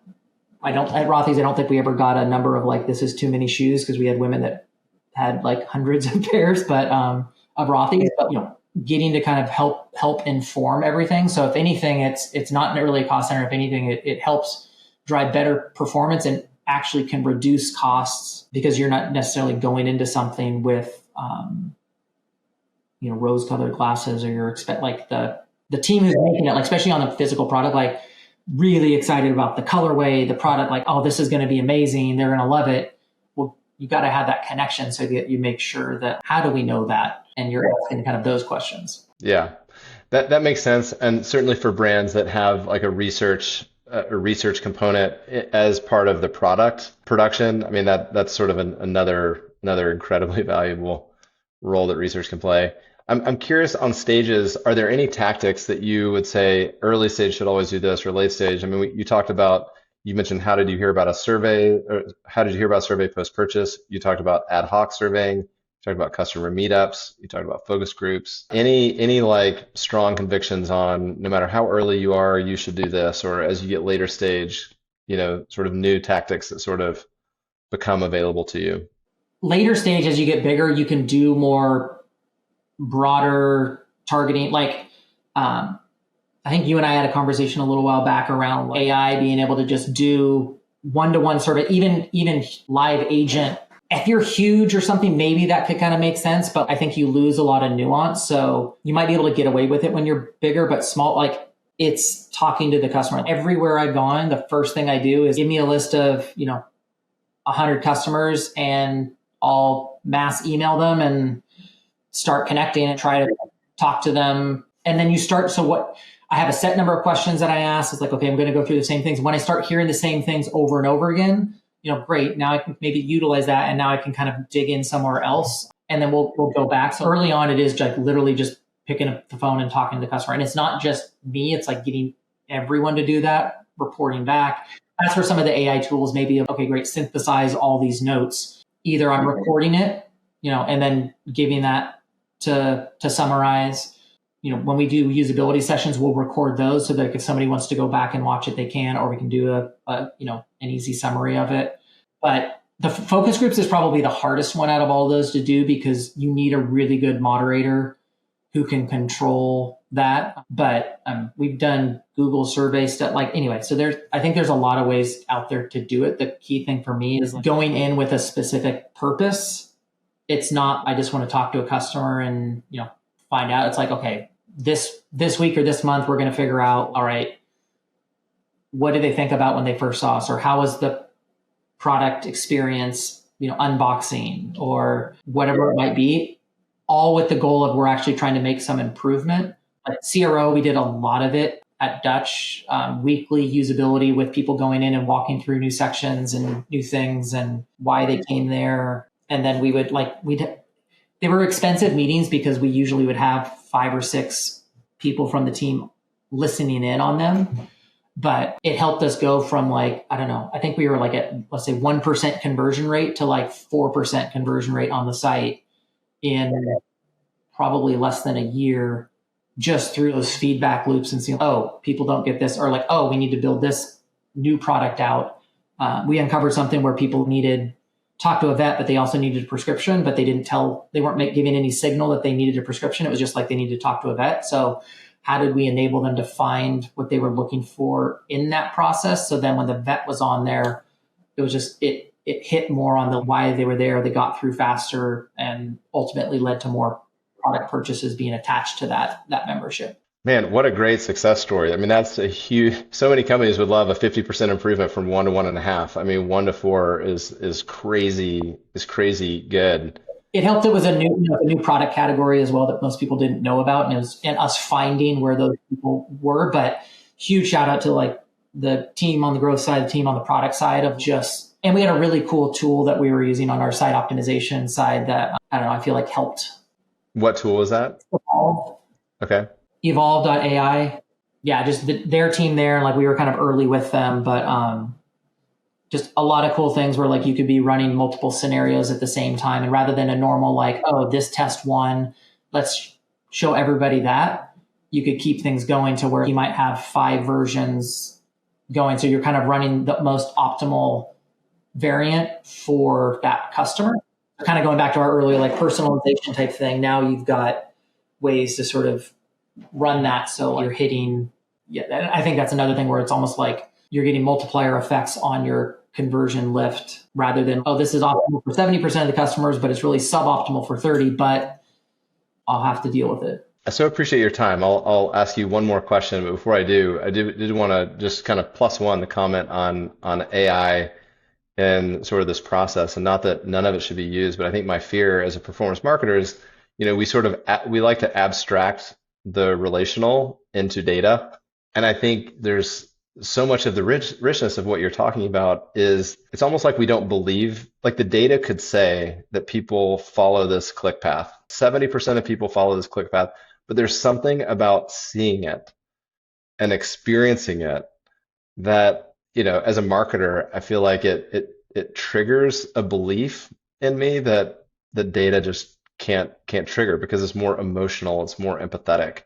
Rothy's, I don't think we ever got a number of like, this is too many shoes, because we had women that had like hundreds of pairs, but of Rothy's, but getting to kind of help inform everything. So if anything, it's not really a cost center. If anything, it helps drive better performance and actually can reduce costs because you're not necessarily going into something with rose-colored glasses, or you're like the team who's making it, like especially on the physical product, like really excited about the colorway, the product, like, oh, this is going to be amazing, they're going to love it. Well, you got to have that connection so that you make sure that, how do we know that? And you're asking kind of those questions. Yeah, that makes sense. And certainly for brands that have like a research component as part of the product production, I mean, that's sort of another incredibly valuable role that research can play. I'm curious, on stages, are there any tactics that you would say early stage should always do this, or late stage? I mean, you mentioned, how did you hear about a survey, or how did you hear about a survey post-purchase? You talked about ad hoc surveying, you talked about customer meetups, you talked about focus groups. Any like strong convictions on, no matter how early you are, you should do this, or as you get later stage, sort of new tactics that sort of become available to you? Later stage, as you get bigger, you can do more broader targeting. Like, I think you and I had a conversation a little while back around AI being able to just do one-to-one survey, even live agent. If you're huge or something, maybe that could kind of make sense, but I think you lose a lot of nuance. So you might be able to get away with it when you're bigger, but small, like it's talking to the customer. Everywhere I've gone, the first thing I do is give me a list of, 100 customers, and I'll mass email them and start connecting and try to talk to them. And then I have a set number of questions that I ask. It's like, okay, I'm going to go through the same things. When I start hearing the same things over and over again, great. Now I can maybe utilize that, and now I can kind of dig in somewhere else, and then we'll go back. So early on, it is like literally just picking up the phone and talking to the customer. And it's not just me, it's like getting everyone to do that, reporting back. That's where some of the AI tools may be, okay, great, synthesize all these notes. Either I'm recording it, and then giving that to summarize. When we do usability sessions, we'll record those so that if somebody wants to go back and watch it, they can, or we can do an easy summary of it. But the focus groups is probably the hardest one out of all those to do, because you need a really good moderator who can control that. But we've done Google survey stuff. So I think there's a lot of ways out there to do it. The key thing for me is going in with a specific purpose. It's not, I just want to talk to a customer and, find out. It's like, okay, this week or this month, we're going to figure out, all right, what did they think about when they first saw us, or how was the product experience, unboxing, or whatever it might be, all with the goal of we're actually trying to make some improvement. Like CRO, we did a lot of it at Dutch, weekly usability with people going in and walking through new sections and new things and why they came there. And then they were expensive meetings because we usually would have 5 or 6 people from the team listening in on them. But it helped us go from I think we were at, let's say, 1% conversion rate to 4% conversion rate on the site in probably less than a year, just through those feedback loops and seeing, oh, people don't get this, or oh, we need to build this new product out. We uncovered something where people needed talk to a vet, but they also needed a prescription, but they weren't giving any signal that they needed a prescription. It was just they needed to talk to a vet. So how did we enable them to find what they were looking for in that process? So then when the vet was on there, it was just, it hit more on the why they were there. They got through faster, and ultimately led to more product purchases being attached to that membership. Man, what a great success story. I mean, that's a huge, so many companies would love a 50% improvement from 1 to 1.5. I mean, 1 to 4 is crazy good. It helped. It was a new product category as well that most people didn't know about, and us finding where those people were. But huge shout out to the team on the growth side, the team on the product side and we had a really cool tool that we were using on our site optimization side that, I feel helped. What tool was that? Evolve. Okay. Evolve.ai. Yeah, just their team there. And we were kind of early with them, but just a lot of cool things where you could be running multiple scenarios at the same time. And rather than a normal, oh, this test one, let's show everybody that, you could keep things going to where you might have 5 versions going. So you're kind of running the most optimal variant for that customer. Kind of going back to our earlier personalization type thing. Now you've got ways to sort of run that. So you're hitting, yeah, I think that's another thing where it's almost like you're getting multiplier effects on your conversion lift rather than, oh, this is optimal for 70% of the customers, but it's really suboptimal for 30, but I'll have to deal with it. I so appreciate your time. I'll ask you one more question, but before I did want to just kind of plus one the comment on AI and sort of this process, and not that none of it should be used, but I think my fear as a performance marketer is, we like to abstract the relational into data, and I think there's so much of the richness of what you're talking about is it's almost like we don't believe, like the data could say that people follow this click path. 70% of people follow this click path, but there's something about seeing it and experiencing it that, as a marketer, I feel like it triggers a belief in me that the data just can't trigger because it's more emotional, it's more empathetic.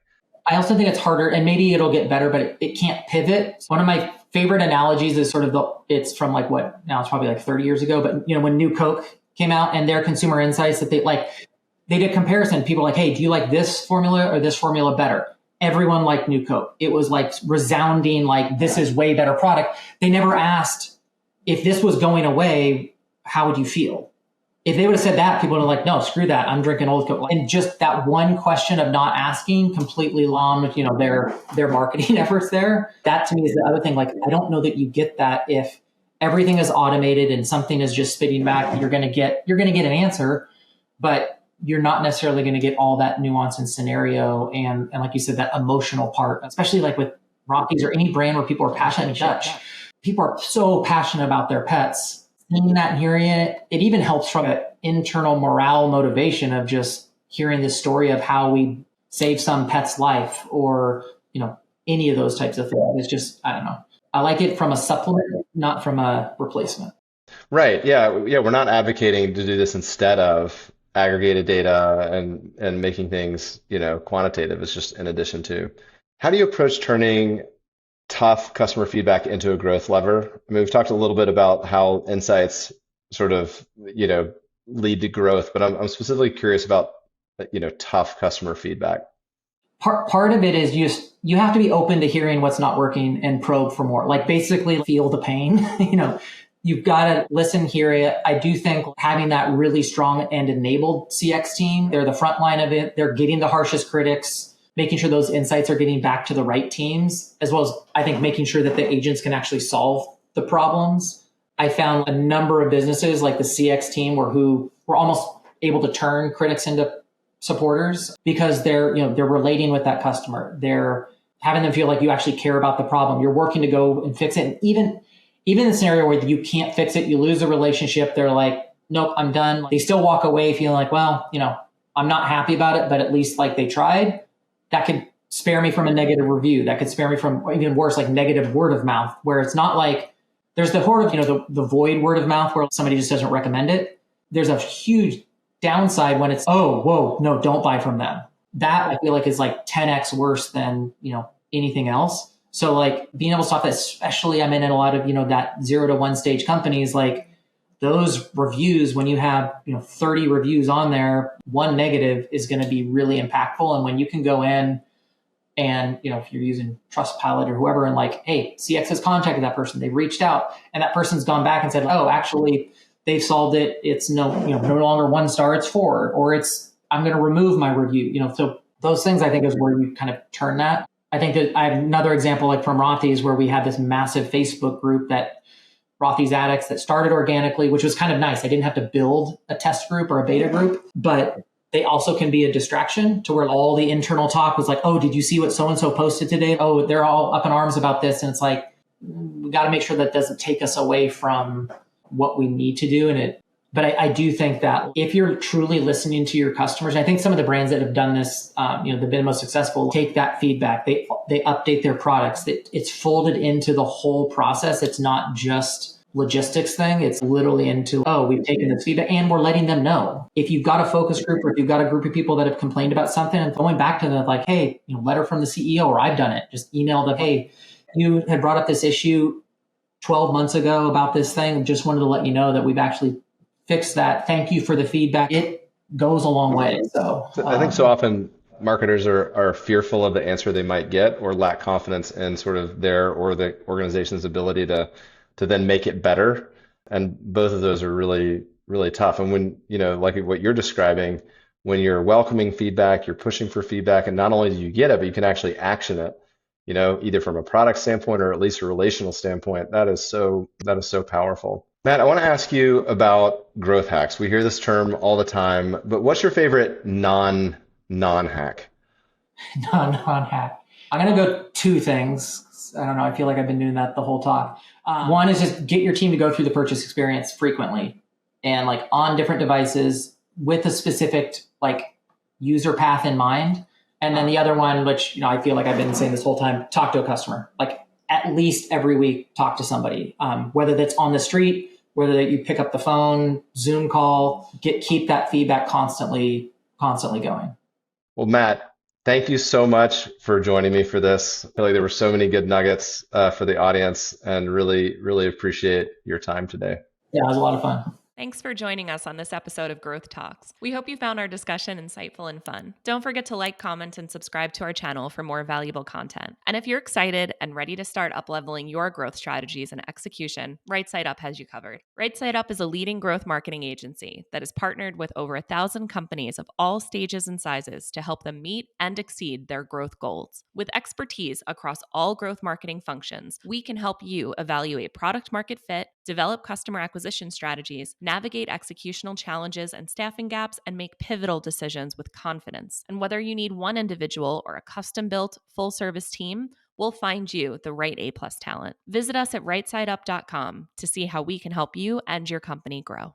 I also think it's harder, and maybe it'll get better, but it can't pivot. One of my favorite analogies is sort of it's from like what, now it's probably like 30 years ago, but when New Coke came out and their consumer insights that they did comparison. People were like, hey, do you like this formula or this formula better? Everyone liked New Coke. It was like resounding, like this is way better product. They never asked if this was going away, how would you feel? If they would have said that, people would have like, no, screw that. I'm drinking Old Coke. And just that one question of not asking completely lost, their marketing efforts there. That to me is the other thing. Like, I don't know that you get that if everything is automated and something is just spitting back. You're going to get an answer, but you're not necessarily going to get all that nuance and scenario. And like you said, that emotional part, especially like with Rothy's or any brand where people are passionate. Dutch. People are so passionate about their pets. Seeing that and hearing it, it even helps from an internal morale motivation of just hearing the story of how we save some pet's life or, any of those types of things. It's just, I don't know. I like it from a supplement, not from a replacement. Right. Yeah. We're not advocating to do this instead of aggregated data and making things, quantitative. It's just in addition to. How do you approach turning tough customer feedback into a growth lever? I mean, we've talked a little bit about how insights sort of, lead to growth, but I'm specifically curious about, tough customer feedback. Part of it is you have to be open to hearing what's not working and probe for more. Like basically feel the pain. You've got to listen, hear it. I do think having that really strong and enabled CX team, they're the front line of it. They're getting the harshest critics, making sure those insights are getting back to the right teams, as well as I think making sure that the agents can actually solve the problems. I found a number of businesses like the CX team who were almost able to turn critics into supporters because they're relating with that customer. They're having them feel like you actually care about the problem. You're working to go and fix it. And even in the scenario where you can't fix it, you lose a relationship, they're like, nope, I'm done. They still walk away feeling like, well, I'm not happy about it, but at least like they tried. That could spare me from a negative review. That could spare me from, or even worse, like negative word of mouth, where it's not like there's the horde of, the void word of mouth where somebody just doesn't recommend it. There's a huge downside when it's, oh, whoa, no, don't buy from them. That I feel like is like 10x worse than, anything else. So like being able to stop that, especially I'm in a lot of, that 0 to 1 stage companies, like those reviews, when you have, 30 reviews on there, one negative is going to be really impactful. And when you can go in and, if you're using Trustpilot or whoever, and like, hey, CX has contacted that person, they've reached out and that person's gone back and said, oh, actually they've solved it. It's no longer 1 star, it's 4, or I'm going to remove my review, so those things I think is where you kind of turn that. I think that I have another example like from Rothy's where we had this massive Facebook group that Rothy's addicts that started organically, which was kind of nice. I didn't have to build a test group or a beta group, but they also can be a distraction to where all the internal talk was like, oh, did you see what so-and-so posted today? Oh, they're all up in arms about this. And it's like, we got to make sure that doesn't take us away from what we need to do. But I do think that if you're truly listening to your customers, and I think some of the brands that have done this, they've been most successful, take that feedback. They update their products. It's folded into the whole process. It's not just logistics thing. It's literally into, oh, we've taken this feedback and we're letting them know. If you've got a focus group or if you've got a group of people that have complained about something and going back to them like, hey, letter from the CEO, or I've done it, just email them, hey, you had brought up this issue 12 months ago about this thing. Just wanted to let you know that we've actually fixed that. Thank you for the feedback. It goes a long way. So I think so often marketers are fearful of the answer they might get or lack confidence in sort of their or the organization's ability to then make it better. And both of those are really, really tough. And when, like what you're describing, when you're welcoming feedback, you're pushing for feedback, and not only do you get it, but you can actually action it, either from a product standpoint or at least a relational standpoint. That is so powerful. Matt, I want to ask you about growth hacks. We hear this term all the time, but what's your favorite non-hack? Non-hack. I'm going to go two things. I don't know. I feel like I've been doing that the whole talk. One is just get your team to go through the purchase experience frequently and like on different devices with a specific like user path in mind. And then the other one, which I feel like I've been saying this whole time, talk to a customer. Like at least every week, talk to somebody, whether that's on the street, whether that you pick up the phone, Zoom call, keep that feedback constantly going. Well, Matt, thank you so much for joining me for this. I feel like there were so many good nuggets for the audience, and really, really appreciate your time today. Yeah, it was a lot of fun. Thanks for joining us on this episode of Growth Talks. We hope you found our discussion insightful and fun. Don't forget to like, comment, and subscribe to our channel for more valuable content. And if you're excited and ready to start upleveling your growth strategies and execution, Right Side Up has you covered. Right Side Up is a leading growth marketing agency that is partnered with over 1,000 companies of all stages and sizes to help them meet and exceed their growth goals. With expertise across all growth marketing functions, we can help you evaluate product market fit, develop customer acquisition strategies, navigate executional challenges and staffing gaps, and make pivotal decisions with confidence. And whether you need one individual or a custom-built, full-service team, we'll find you the right A+ talent. Visit us at rightsideup.com to see how we can help you and your company grow.